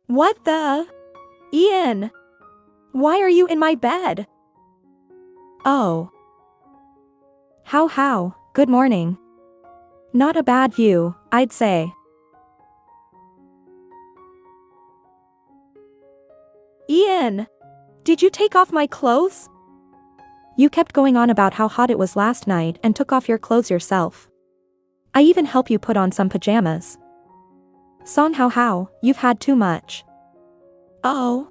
What the? Ian! Why are you in my bed? Oh. How, good morning. Not a bad view, I'd say. Ian! Did you take off my clothes? You kept going on about how hot it was last night and took off your clothes yourself. I even helped you put on some pajamas. Song how, you've had too much. Oh.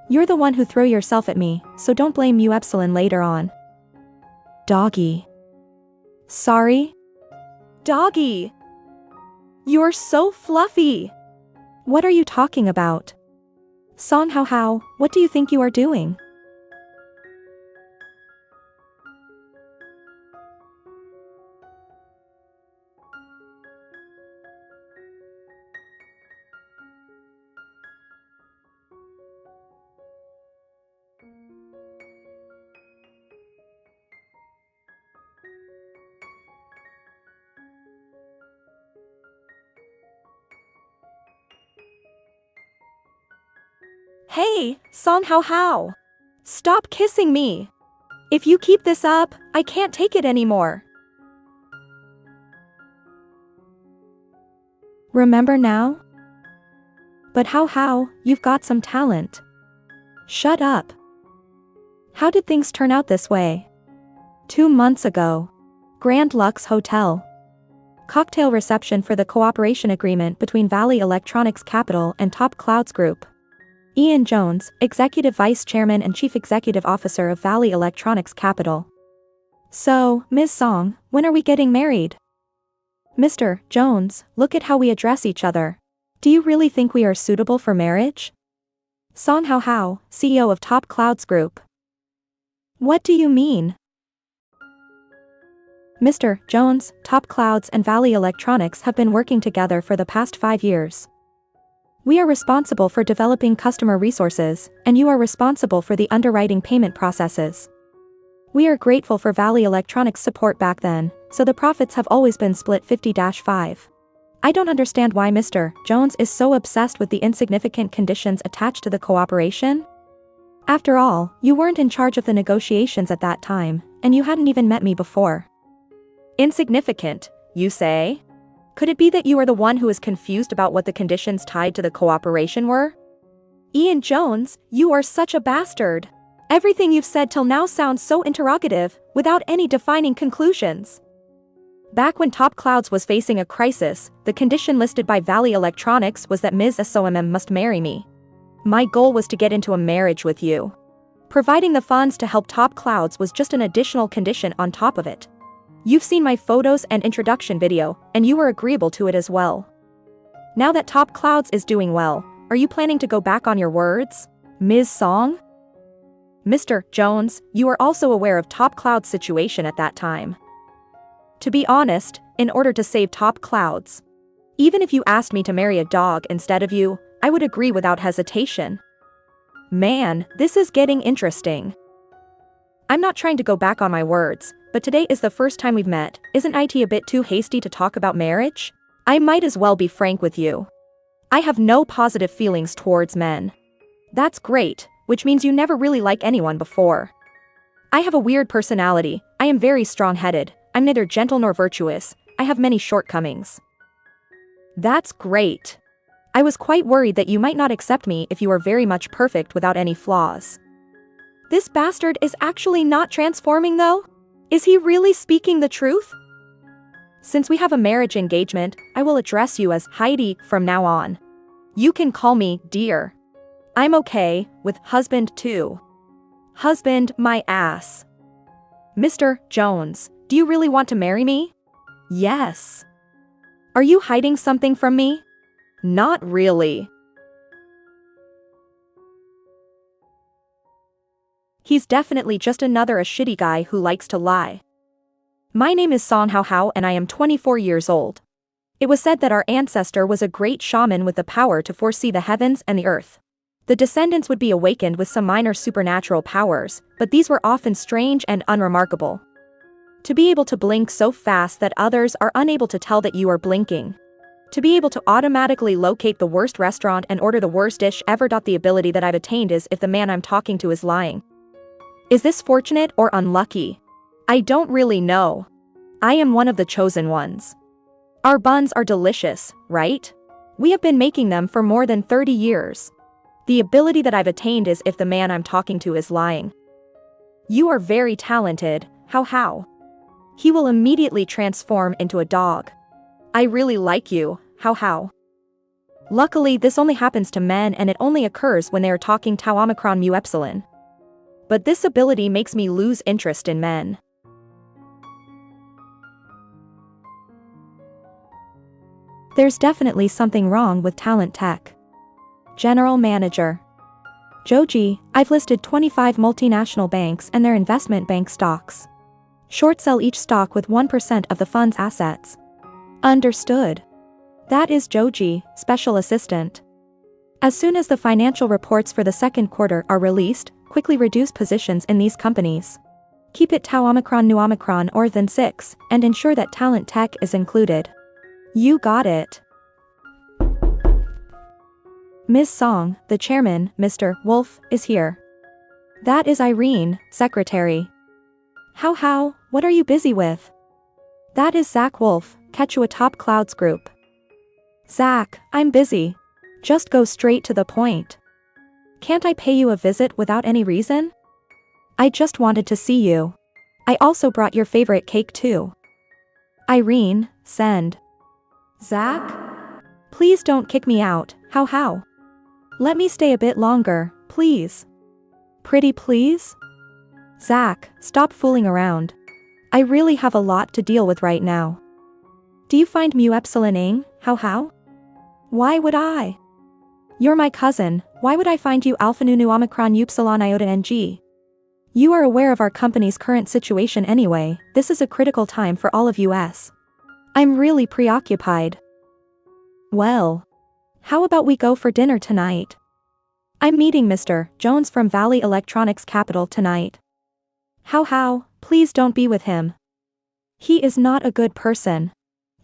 You're the one who threw yourself at me, so don't blame you Epsilon later on. Doggy. Sorry? Doggy! You're so fluffy! What are you talking about? Song how, what do you think you are doing? Hey, Song how. Stop kissing me. If you keep this up, I can't take it anymore. Remember now? But how, you've got some talent. Shut up. How did things turn out this way? 2 months ago. Grand Lux Hotel. Cocktail reception for the cooperation agreement between Valley Electronics Capital and Top Clouds Group. Ian Jones, Executive Vice Chairman and Chief Executive Officer of Valley Electronics Capital. So, Ms. Song, when are we getting married? Mr. Jones, look at how we address each other. Do you really think we are suitable for marriage? Song how, CEO of Top Clouds Group. What do you mean? Mr. Jones, Top Clouds and Valley Electronics have been working together for the past 5 years. We are responsible for developing customer resources, and you are responsible for the underwriting payment processes. We are grateful for Valley Electronics' support back then, so the profits have always been split 50-5. I don't understand why Mr. Jones is so obsessed with the insignificant conditions attached to the cooperation. After all, you weren't in charge of the negotiations at that time, and you hadn't even met me before. Insignificant, you say? Could it be that you are the one who is confused about what the conditions tied to the cooperation were? Ian Jones, you are such a bastard. Everything you've said till now sounds so interrogative, without any defining conclusions. Back when Top Clouds was facing a crisis, the condition listed by Valley Electronics was that Ms. SOMM must marry me. My goal was to get into a marriage with you. Providing the funds to help Top Clouds was just an additional condition on top of it. You've seen my photos and introduction video, and you were agreeable to it as well. Now that Top Clouds is doing well, are you planning to go back on your words, Ms. Song? Mr. Jones, you are also aware of Top Clouds' situation at that time. To be honest, in order to save Top Clouds, even if you asked me to marry a dog instead of you, I would agree without hesitation. Man, this is getting interesting. I'm not trying to go back on my words, but today is the first time we've met. Isn't it a bit too hasty to talk about marriage? I might as well be frank with you. I have no positive feelings towards men. That's great, which means you never really liked anyone before. I have a weird personality, I am very strong-headed, I'm neither gentle nor virtuous, I have many shortcomings. That's great. I was quite worried that you might not accept me if you were very much perfect without any flaws. This bastard is actually not transforming though? Is he really speaking the truth? Since we have a marriage engagement, I will address you as Heidi from now on. You can call me dear. I'm okay with husband too. Husband my ass. Mr. Jones, do you really want to marry me? Yes. Are you hiding something from me? Not really. He's definitely just another shitty guy who likes to lie. My name is Song Hao and I am 24 years old. It was said that our ancestor was a great shaman with the power to foresee the heavens and the earth. The descendants would be awakened with some minor supernatural powers, but these were often strange and unremarkable. To be able to blink so fast that others are unable to tell that you are blinking. To be able to automatically locate the worst restaurant and order the worst dish ever. The ability that I've attained is if the man I'm talking to is lying. Is this fortunate or unlucky? I don't really know. I am one of the chosen ones. Our buns are delicious, right? We have been making them for more than 30 years. The ability that I've attained is if the man I'm talking to is lying. You are very talented, how? He will immediately transform into a dog. I really like you, how? Luckily this only happens to men and it only occurs when they are talking tau omicron mu epsilon. But this ability makes me lose interest in men. There's definitely something wrong with talent tech. General Manager. Zhege, I've listed 25 multinational banks and their investment bank stocks. Short sell each stock with 1% of the fund's assets. Understood. That is Zhege, Special Assistant. As soon as the financial reports for the second quarter are released, quickly reduce positions in these companies. Keep it tau omicron nu omicron or than 6, and ensure that talent tech is included. You got it. Ms. Song, the chairman, Mr. Wolf, is here. That is Irene, secretary. How, what are you busy with? That is Zach Wolf, Quechua Top Clouds Group. Zach, I'm busy. Just go straight to the point. Can't I pay you a visit without any reason? I just wanted to see you. I also brought your favorite cake too. Irene, send. Zach? Please don't kick me out, how? Let me stay a bit longer, please. Pretty please? Zach, stop fooling around. I really have a lot to deal with right now. Do you find mu epsilon-ing, how? Why would I? You're my cousin, why would I find you alpha nu omicron upsilon iota ng? You are aware of our company's current situation anyway, this is a critical time for all of us. I'm really preoccupied. Well. How about we go for dinner tonight? I'm meeting Mr. Jones from Valley Electronics Capital tonight. How, please don't be with him. He is not a good person.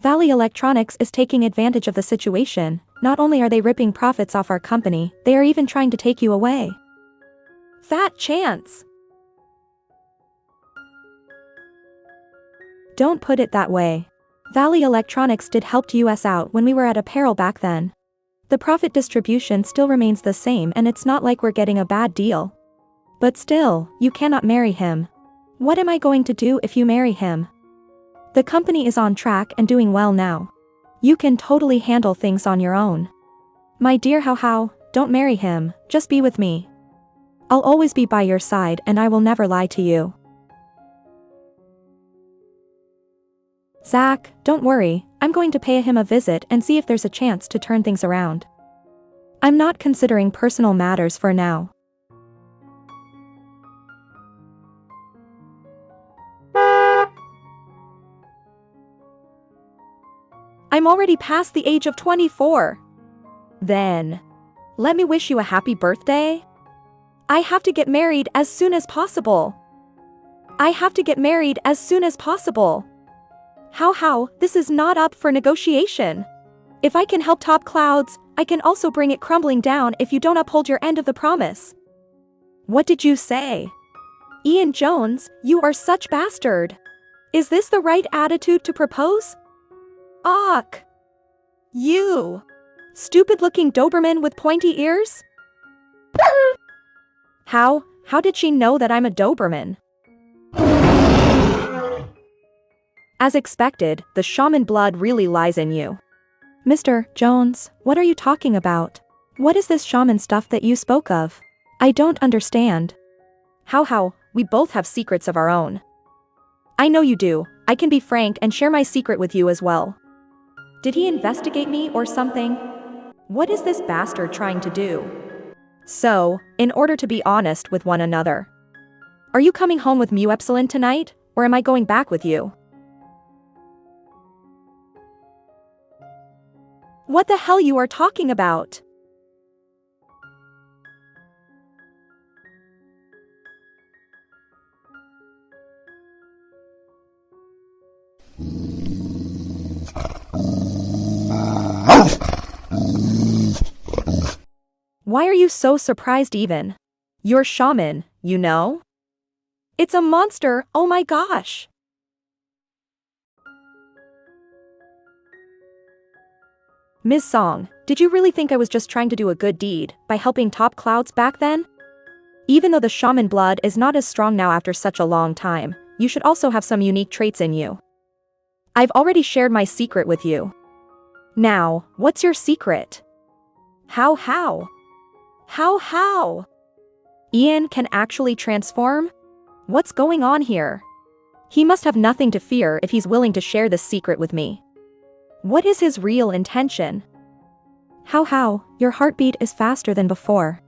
Valley Electronics is taking advantage of the situation, not only are they ripping profits off our company, they are even trying to take you away. Fat chance! Don't put it that way. Valley Electronics did help us out when we were at a peril back then. The profit distribution still remains the same and it's not like we're getting a bad deal. But still, you cannot marry him. What am I going to do if you marry him? The company is on track and doing well now. You can totally handle things on your own. My dear how, don't marry him, just be with me. I'll always be by your side and I will never lie to you. Zach, don't worry, I'm going to pay him a visit and see if there's a chance to turn things around. I'm not considering personal matters for now. I'm already past the age of 24. Then, let me wish you a happy birthday. I have to get married as soon as possible. How, this is not up for negotiation. If I can help Top Clouds, I can also bring it crumbling down if you don't uphold your end of the promise. What did you say? Ian Jones, you are such bastard. Is this the right attitude to propose? Ugh. You. Stupid-looking Doberman with pointy ears? How did she know that I'm a Doberman? As expected, the shaman blood really lies in you. Mr. Jones, what are you talking about? What is this shaman stuff that you spoke of? I don't understand. How, we both have secrets of our own. I know you do, I can be frank and share my secret with you as well. Did he investigate me or something? What is this bastard trying to do? So, in order to be honest with one another. Are you coming home with mu epsilon tonight, or am I going back with you? What the hell you are talking about? Why are you so surprised even? You're shaman, you know? It's a monster, oh my gosh! Ms. Song, did you really think I was just trying to do a good deed by helping top clouds back then? Even though the shaman blood is not as strong now after such a long time, you should also have some unique traits in you. I've already shared my secret with you. Now, what's your secret? How? Ian can actually transform? What's going on here? He must have nothing to fear if he's willing to share this secret with me. What is his real intention? How, your heartbeat is faster than before.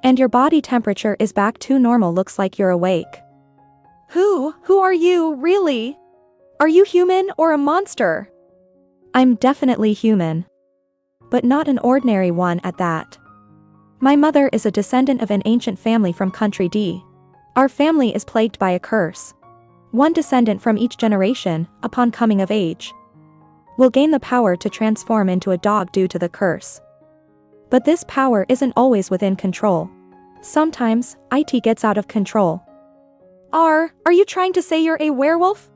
And your body temperature is back to normal, looks like you're awake. Who are you, really? Are you human or a monster? I'm definitely human. But not an ordinary one at that. My mother is a descendant of an ancient family from country D. Our family is plagued by a curse. One descendant from each generation, upon coming of age, will gain the power to transform into a dog due to the curse. But this power isn't always within control. Sometimes, it gets out of control. Are you trying to say you're a werewolf?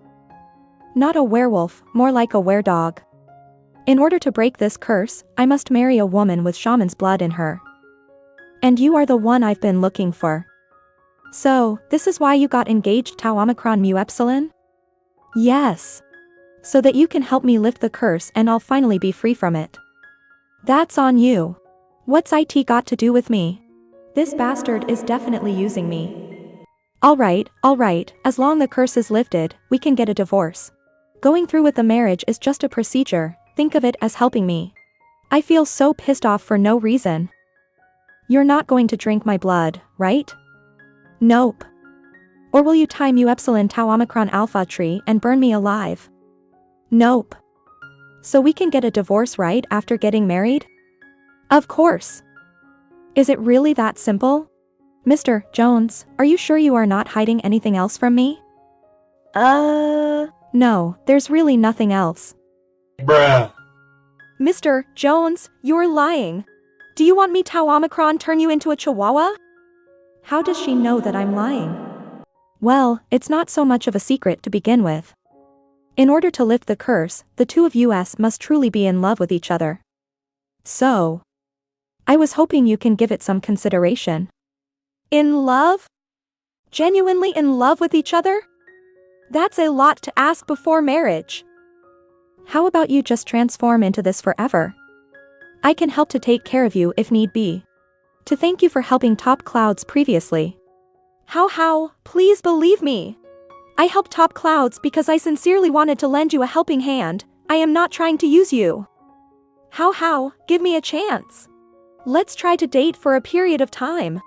Not a werewolf, more like a were-dog. In order to break this curse, I must marry a woman with shaman's blood in her. And you are the one I've been looking for. So, this is why you got engaged, Tau Omicron Mu Epsilon? Yes. So that you can help me lift the curse and I'll finally be free from it. That's on you. What's it got to do with me? This bastard is definitely using me. Alright, as long the curse is lifted, we can get a divorce. Going through with the marriage is just a procedure, think of it as helping me. I feel so pissed off for no reason. You're not going to drink my blood, right? Nope. Or will you tie Mu Epsilon Tau Omicron Alpha tree and burn me alive? Nope. So we can get a divorce right after getting married? Of course. Is it really that simple? Mr. Jones, are you sure you are not hiding anything else from me? No, there's really nothing else. Bruh. Mr. Jones, you're lying. Do you want me Tau Omicron turn you into a chihuahua? How does she know that I'm lying? Well, it's not so much of a secret to begin with. In order to lift the curse, the two of us must truly be in love with each other. So, I was hoping you can give it some consideration. In love? Genuinely in love with each other? That's a lot to ask before marriage. How about you just transform into this forever? I can help to take care of you if need be. To thank you for helping Top Clouds previously. How, please believe me. I helped Top Clouds because I sincerely wanted to lend you a helping hand, I am not trying to use you. How, give me a chance. Let's try to date for a period of time.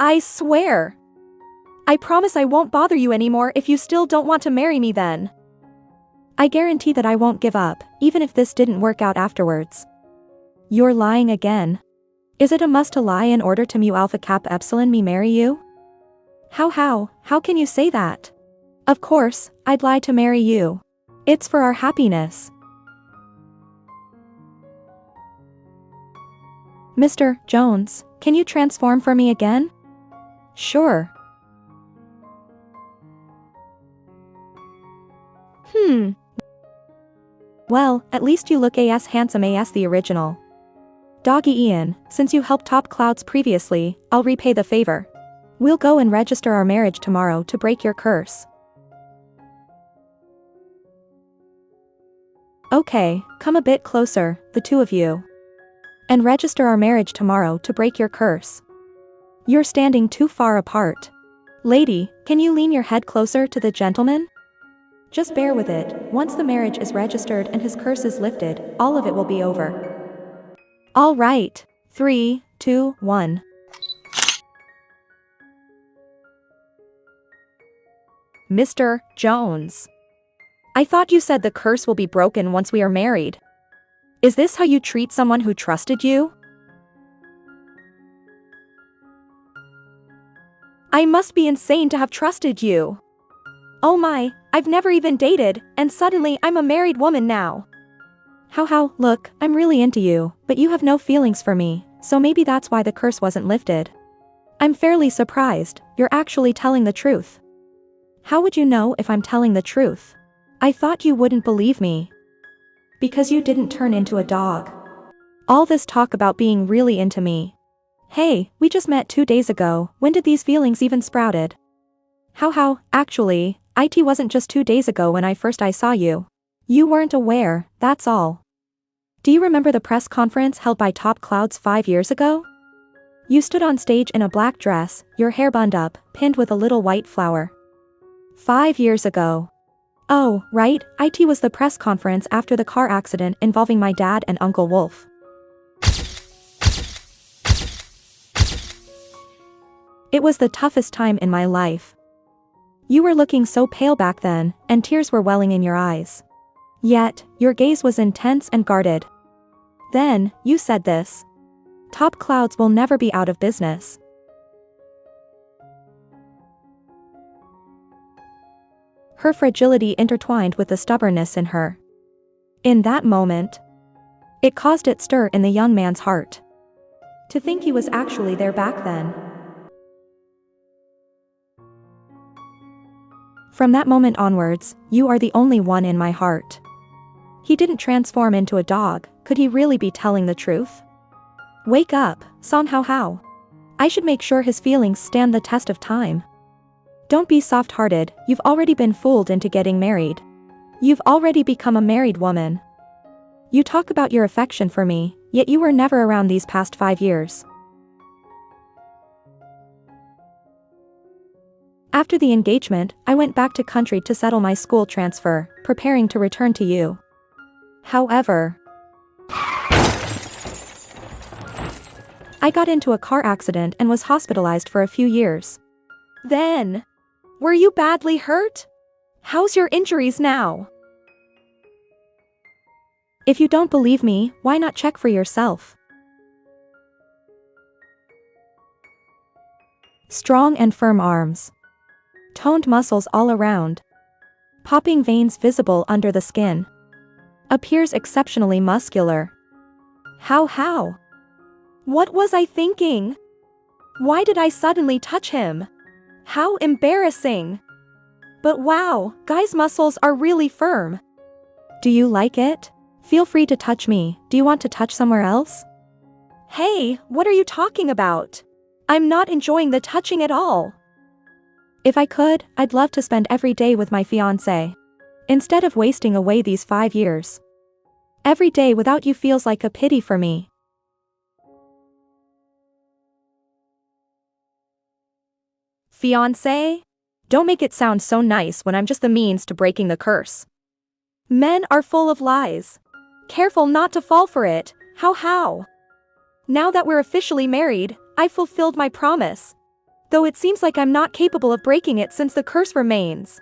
I swear. I promise I won't bother you anymore if you still don't want to marry me then. I guarantee that I won't give up, even if this didn't work out afterwards. You're lying again. Is it a must to lie in order to Mu Alpha Cap Epsilon me marry you? How can you say that? Of course, I'd lie to marry you. It's for our happiness. Mr. Jones, can you transform for me again? Sure. Well, at least you look as handsome as the original. Doggy Ian, since you helped Top Clouds previously, I'll repay the favor. We'll go and register our marriage tomorrow to break your curse. Okay, come a bit closer, the two of you. And register our marriage tomorrow to break your curse. You're standing too far apart. Lady, can you lean your head closer to the gentleman? Just bear with it, once the marriage is registered and his curse is lifted, all of it will be over. Alright, 3, 2, 1. Mr. Jones. I thought you said the curse will be broken once we are married. Is this how you treat someone who trusted you? I must be insane to have trusted you. Oh my, I've never even dated, and suddenly I'm a married woman now. How, look, I'm really into you, but you have no feelings for me, so maybe that's why the curse wasn't lifted. I'm fairly surprised, you're actually telling the truth. How would you know if I'm telling the truth? I thought you wouldn't believe me. Because you didn't turn into a dog. All this talk about being really into me. Hey, we just met 2 days ago, when did these feelings even sprouted? How, actually, it wasn't just 2 days ago when I saw you. You weren't aware, that's all. Do you remember the press conference held by Top Clouds 5 years ago? You stood on stage in a black dress, your hair bunded up, pinned with a little white flower. 5 years ago. Oh, right, it was the press conference after the car accident involving my dad and Uncle Wolf. It was the toughest time in my life. You were looking so pale back then, and tears were welling in your eyes. Yet, your gaze was intense and guarded. Then, you said this. Top Clouds will never be out of business. Her fragility intertwined with the stubbornness in her. In that moment, it caused it stir in the young man's heart. To think he was actually there back then. From that moment onwards, you are the only one in my heart. He didn't transform into a dog, could he really be telling the truth? Wake up, Song How. I should make sure his feelings stand the test of time. Don't be soft-hearted, you've already been fooled into getting married. You've already become a married woman. You talk about your affection for me, yet you were never around these past 5 years. After the engagement, I went back to country to settle my school transfer, preparing to return to you. However, I got into a car accident and was hospitalized for a few years. Then, were you badly hurt? How's your injuries now? If you don't believe me, why not check for yourself? Strong and firm arms. Toned muscles all around. Popping veins visible under the skin. Appears exceptionally muscular. How? What was I thinking? Why did I suddenly touch him? How embarrassing. But wow, guys' muscles are really firm. Do you like it? Feel free to touch me, do you want to touch somewhere else? Hey, what are you talking about? I'm not enjoying the touching at all. If I could, I'd love to spend every day with my fiancé. Instead of wasting away these 5 years. Every day without you feels like a pity for me. Fiancé? Don't make it sound so nice when I'm just the means to breaking the curse. Men are full of lies. Careful not to fall for it, how? Now that we're officially married, I've fulfilled my promise. Though it seems like I'm not capable of breaking it since the curse remains.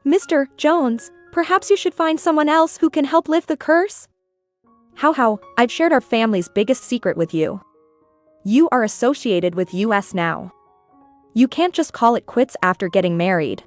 Mr. Jones, perhaps you should find someone else who can help lift the curse? How, I've shared our family's biggest secret with you. You are associated with us now. You can't just call it quits after getting married.